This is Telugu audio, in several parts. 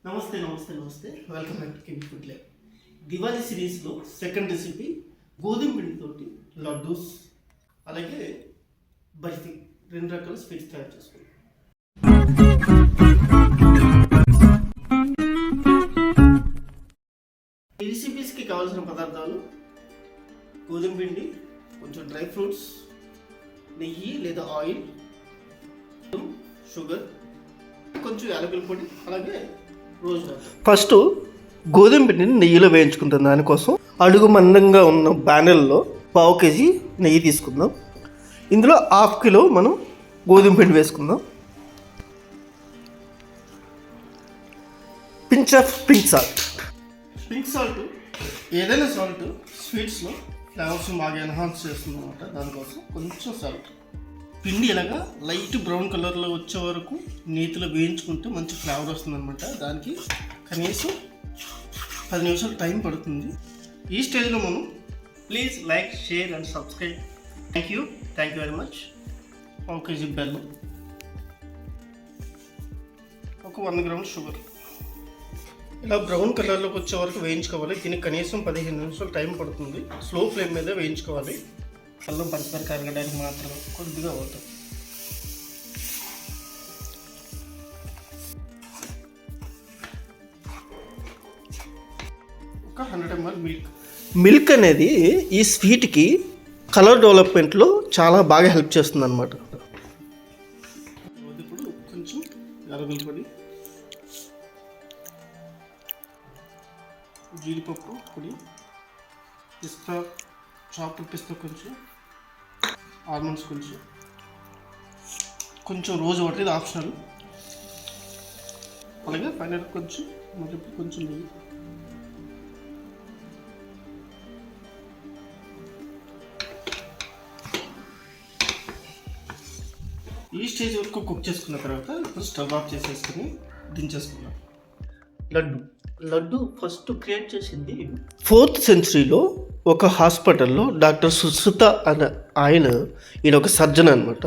నమస్తే welcome back to KB food lab. Diwali సిరీస్లో సెకండ్ రెసిపీ గోధుమ పిండితోటి లడ్డూస్ అలాగే బర్ఫీ 2 రకాల స్వీట్స్ తయారు చేసుకుంటాం. ఈ రెసిపీస్కి కావాల్సిన పదార్థాలు గోధుమ పిండి, కొంచెం డ్రై ఫ్రూట్స్, నెయ్యి లేదా ఆయిల్, షుగర్, కొంచెం యాలకుల పొడి, అలాగే రోజ్ వాటర్. ఫస్ట్ గోధుమ పిండిని నెయ్యిలో వేయించుకుంటాం. దానికోసం అడుగు మందంగా ఉన్న బ్యానర్లో 1/2 kg నెయ్యి తీసుకుందాం. ఇందులో 1/2 kg మనం గోధుమ పిండి వేసుకుందాం. పించ్ ఆఫ్ పింక్ సాల్ట్ ఏదైనా సాల్ట్ స్వీట్స్లో ఫ్లేవర్స్ బాగా ఎన్హాన్స్ చేస్తుంది అనమాట. దానికోసం కొంచెం సాల్ట్. పిండి ఇలాగా లైట్ బ్రౌన్ కలర్లో వచ్చే వరకు నేతిలో వేయించుకుంటే మంచి ఫ్లేవర్ వస్తుంది అనమాట. దానికి కనీసం 10 నిమిషాలు టైం పడుతుంది. ఈ స్టేజ్లో మనం please like, share and subscribe. Thank you very much. 1 kg బెల్లం, ఒక 1 gram షుగర్ ఇలా బ్రౌన్ కలర్లోకి వచ్చే వరకు వేయించుకోవాలి. దీనికి కనీసం 15 నిమిషాలు టైం పడుతుంది. స్లో ఫ్లేమ్ మీద వేయించుకోవాలి. అల్లం పంచదార కరగడానికి మాత్రం కొద్దిగా అవుతుంది. ఒక 100 ml మిల్క్ అనేది ఈ స్వీట్కి కలర్ డెవలప్మెంట్లో చాలా బాగా హెల్ప్ చేస్తుంది అనమాట. ఇప్పుడు కొంచెం యాలకుల పొడి, జీడిపప్పు పొడి, పిస్తా, చాప్డ్ పిస్తా కొంచెం, ఆల్మండ్స్ కొంచెం రోజ్ వాటర్, ఇది ఆప్షనల్. అలాగే ఫైనల్ కొంచెం నెయ్యి. ఈ స్టేజ్ వరకు కుక్ చేసుకున్న తర్వాత ఇప్పుడు స్టవ్ ఆఫ్ చేసేసుకుని దించేసుకున్నాం. లడ్డు ఫస్ట్ క్రియేట్ చేసింది 4th centuryలో ఒక హాస్పిటల్లో డాక్టర్ సుశ్రుత అనే ఈయన ఒక సర్జన్ అనమాట.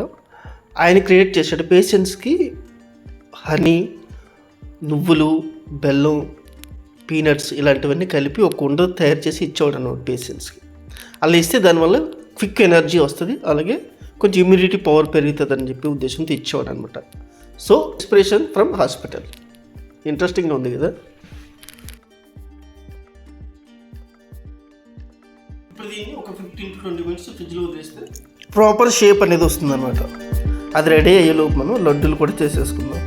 ఆయన క్రియేట్ చేశాడు. పేషెంట్స్కి హనీ, నువ్వులు, బెల్లం, పీనట్స్ ఇలాంటివన్నీ కలిపి ఒక ఉండ తయారు చేసి ఇచ్చేవాడు అన్నమాట పేషెంట్స్కి. అలా ఇస్తే దానివల్ల క్విక్ ఎనర్జీ వస్తుంది, అలాగే కొంచెం ఇమ్యూనిటీ పవర్ పెరుగుతుంది అని చెప్పి ఉద్దేశంతో ఇచ్చేవాడు అనమాట. So inspiration from hospital. ఇంట్రెస్టింగ్గా ఉంది కదా. ఇప్పుడు దీన్ని ఒక 15 to 20 minutes ఫ్రిడ్జ్లో వదిలేస్తే ప్రాపర్ షేప్ అనేది వస్తుంది అనమాట. అది రెడీ అయ్యేలోపు మనం లడ్డూలు కూడా చేసేసుకుందాం.